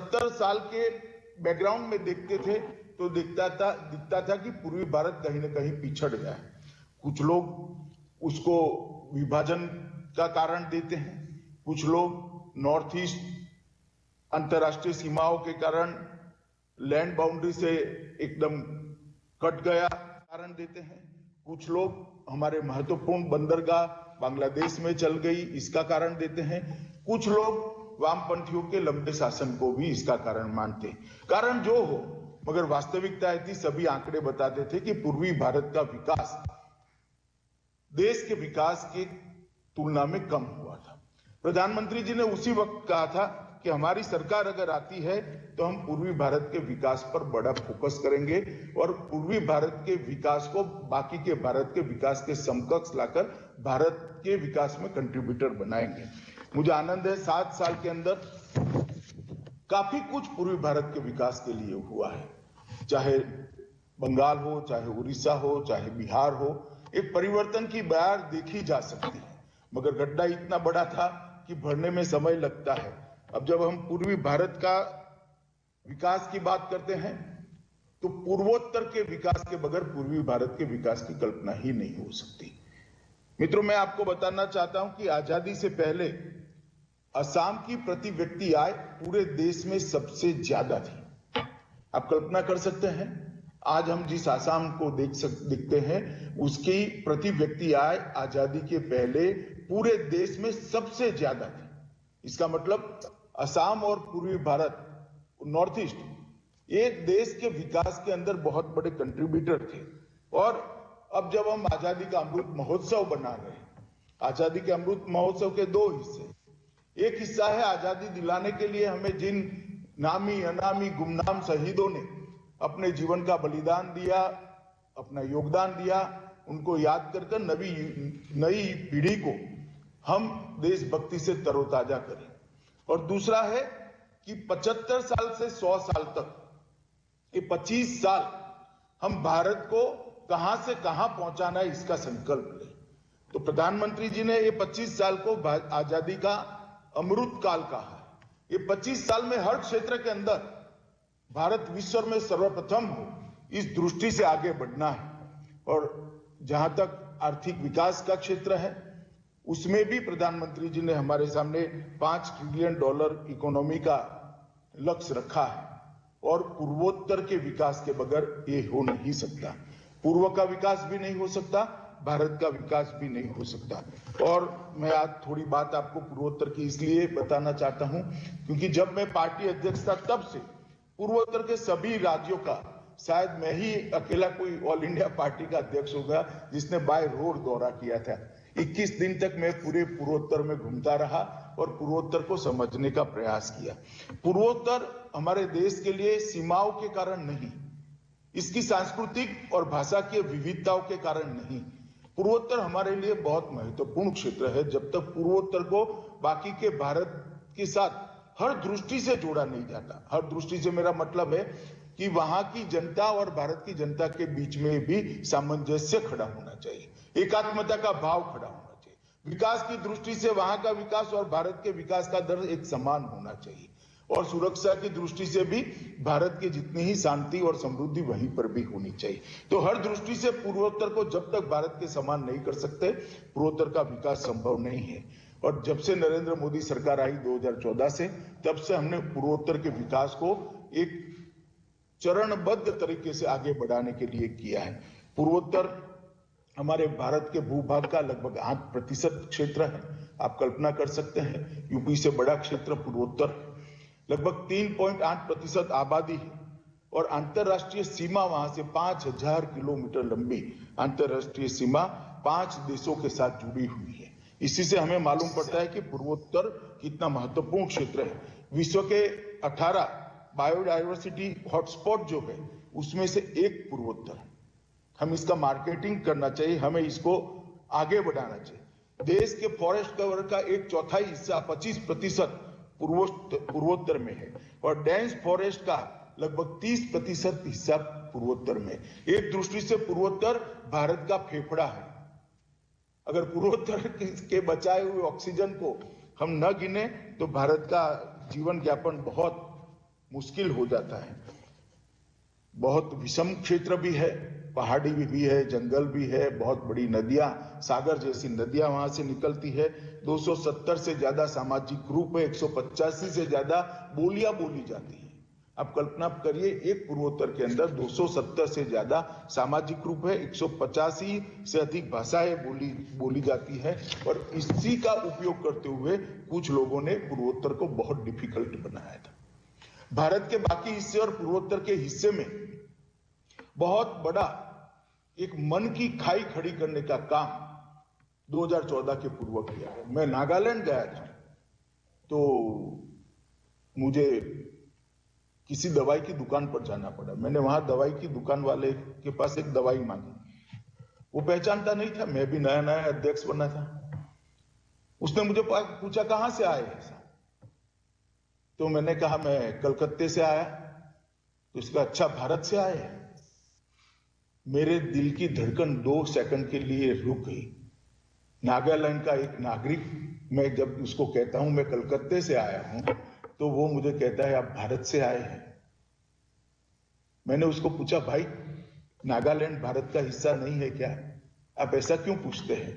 70 साल के बैकग्राउंड में देखते थे तो दिखता था कि पूर्वी भारत कहीं न कहीं पिछड़ गया है। कुछ लोग उसको विभाजन का कारण देते हैं, कुछ लोग नॉर्थ ईस्ट अंतर्राष्ट्रीय सीमाओं के कारण लैंड बाउंड्री से एकदम कट गया कारण देते हैं, कुछ लोग हमारे महत्वपूर्ण बंदरगाह बांग्लादेश में चल गई इसका कारण देते हैं, कुछ लोग वामपंथियों के लंबे शासन को भी इसका कारण मानते हैं। कारण जो हो, मगर वास्तविकता थी, सभी आंकड़े बताते थे कि पूर्वी भारत का विकास देश के विकास की तुलना में कम हुआ था। प्रधानमंत्री जी ने उसी वक्त कहा था कि हमारी सरकार अगर आती है तो हम पूर्वी भारत के विकास पर बड़ा फोकस करेंगे और पूर्वी भारत के विकास को बाकी के भारत के विकास के समकक्ष लाकर भारत के विकास में कंट्रीब्यूटर बनाएंगे। मुझे आनंद है 7 साल के अंदर काफी कुछ पूर्वी भारत के विकास के लिए हुआ है। चाहे बंगाल हो, चाहे उड़ीसा हो, चाहे बिहार हो, एक परिवर्तन की बयार देखी जा सकती है, मगर गड्ढा इतना बड़ा था कि भरने में समय लगता है। अब जब हम पूर्वी भारत का विकास की बात करते हैं तो पूर्वोत्तर के विकास के बगैर पूर्वी भारत के विकास की कल्पना ही नहीं हो सकती। मित्रों, मैं आपको बताना चाहता हूं कि आजादी से पहले असम की प्रति व्यक्ति आय पूरे देश में सबसे ज्यादा थी। आप कल्पना कर सकते हैं, आज हम जिस असम को देखते हैं उसकी प्रति व्यक्ति आय आजादी के पहले पूरे देश में सबसे ज्यादा थी। इसका मतलब असम और पूर्वी भारत, नॉर्थ ईस्ट, ये देश के विकास के अंदर बहुत बड़े कंट्रीब्यूटर थे। और अब जब हम आजादी का अमृत महोत्सव बना रहे हैं, आजादी के अमृत महोत्सव के 2 हिस्से, एक हिस्सा है आजादी दिलाने के लिए हमें जिन नामी अनामी गुमनाम शहीदों ने अपने जीवन का बलिदान दिया, अपना योगदान दिया, उनको याद कर नई पीढ़ी को हम देशभक्ति से तरोताजा करें। और दूसरा है कि 75 साल से 100 साल तक, ये 25 साल हम भारत को कहां से कहां पहुंचाना है इसका संकल्प लें। तो प्रधानमंत्री जी ने ये 25 साल को आजादी का अमृत काल कहा है। ये 25 साल में हर क्षेत्र के अंदर भारत विश्व में सर्वप्रथम हो, इस दृष्टि से आगे बढ़ना है। और जहां तक आर्थिक विकास का क्षेत्र है, उसमें भी प्रधानमंत्री जी ने हमारे सामने $5 ट्रिलियन इकोनॉमी का लक्ष्य रखा है और पूर्वोत्तर के विकास के बगैर ये हो नहीं सकता। पूर्व का विकास भी नहीं हो सकता, भारत का विकास भी नहीं हो सकता। और मैं आज थोड़ी बात आपको पूर्वोत्तर की इसलिए बताना चाहता हूं क्योंकि जब मैं पार्टी अध्यक्ष था तब से पूर्वोत्तर के सभी राज्यों का शायद मैं ही अकेला कोई ऑल इंडिया पार्टी का अध्यक्ष होगा जिसने बाय रोड दौरा किया था। 21 दिन तक मैं पूरे पूर्वोत्तर में घूमता रहा और पूर्वोत्तर को समझने का प्रयास किया। पूर्वोत्तर हमारे देश के लिए सीमाओं के कारण नहीं, इसकी सांस्कृतिक और भाषा की विविधताओं के कारण नहीं, पूर्वोत्तर हमारे लिए बहुत महत्वपूर्ण क्षेत्र है। जब तक पूर्वोत्तर को बाकी के भारत के साथ हर दृष्टि से जोड़ा नहीं जाता, हर दृष्टि से मेरा मतलब है कि वहां की जनता और भारत की जनता के बीच में भी सामंजस्य खड़ा होना चाहिए, एकात्मता का भाव खड़ा होना चाहिए, विकास की दृष्टि से वहां का विकास और भारत के विकास का दर एक समान होना चाहिए, और सुरक्षा की दृष्टि से भी भारत की जितनी ही शांति और समृद्धि वहीं पर भी होनी चाहिए। तो हर दृष्टि से पूर्वोत्तर को जब तक भारत के समान नहीं कर सकते, पूर्वोत्तर का विकास संभव नहीं है। और जब से नरेंद्र मोदी सरकार आई 2014 से, तब से हमने पूर्वोत्तर के विकास को एक चरणबद्ध तरीके से आगे बढ़ाने के लिए किया है। पूर्वोत्तर हमारे भारत के भूभाग का लगभग 8% क्षेत्र है। आप कल्पना कर सकते हैं, यूपी से बड़ा क्षेत्र पूर्वोत्तर, लगभग 3.8% आबादी है और अंतरराष्ट्रीय सीमा वहां से 5000 किलोमीटर लंबी अंतरराष्ट्रीय सीमा 5 देशों के साथ जुड़ी हुई है। इसी से हमें मालूम पड़ता है कि पूर्वोत्तर कितना महत्वपूर्ण क्षेत्र है। विश्व के 18 बायोडायवर्सिटी हॉटस्पॉट जो है उसमें से एक पूर्वोत्तर है। हम इसका मार्केटिंग करना चाहिए, हमें इसको आगे बढ़ाना चाहिए। देश के फॉरेस्ट कवर का 1/4 हिस्सा 25% पूर्वोत्तर में है और डेंस फॉरेस्ट का लगभग 30% हिस्सा पूर्वोत्तर में। एक दृष्टि से पूर्वोत्तर भारत का फेफड़ा है। अगर पूर्वोत्तर के बचाए हुए ऑक्सीजन को हम न गिने तो भारत का जीवन यापन बहुत मुश्किल हो जाता है। बहुत विषम क्षेत्र भी है, पहाड़ी भी है, जंगल भी है, बहुत बड़ी नदियां, सागर जैसी नदियां वहां से निकलती है। 270 से ज्यादा सामाजिक ग्रुप है, 185 से ज्यादा बोलियां बोली जाती है। आप कल्पना करिए, एक पूर्वोत्तर के अंदर 270 से ज्यादा सामाजिक ग्रुप है, 185 से अधिक भाषाएं बोली जाती है, और इसी का उपयोग करते हुए कुछ लोगों ने पूर्वोत्तर को बहुत डिफिकल्ट बनाया था। भारत के बाकी हिस्से और पूर्वोत्तर के हिस्से में बहुत बड़ा एक मन की खाई खड़ी करने का काम 2014 के पूर्व किया है। मैं नागालैंड गया था, तो मुझे किसी दवाई की दुकान पर जाना पड़ा। मैंने वहां दवाई की दुकान वाले के पास एक दवाई मांगी, वो पहचानता नहीं था, मैं भी नया नया अध्यक्ष बना था। उसने मुझे पूछा कहां से आए हैं, तो मैंने कहा मैं कलकत्ते से आया। तो इसका अच्छा, भारत से आए हैं। मेरे दिल की धड़कन 2 सेकंड के लिए रुक गई। नागालैंड का एक नागरिक, मैं जब उसको कहता हूं मैं कलकत्ते से आया हूं, तो वो मुझे कहता है आप भारत से आए हैं। मैंने उसको पूछा, भाई नागालैंड भारत का हिस्सा नहीं है क्या? आप ऐसा क्यों पूछते हैं?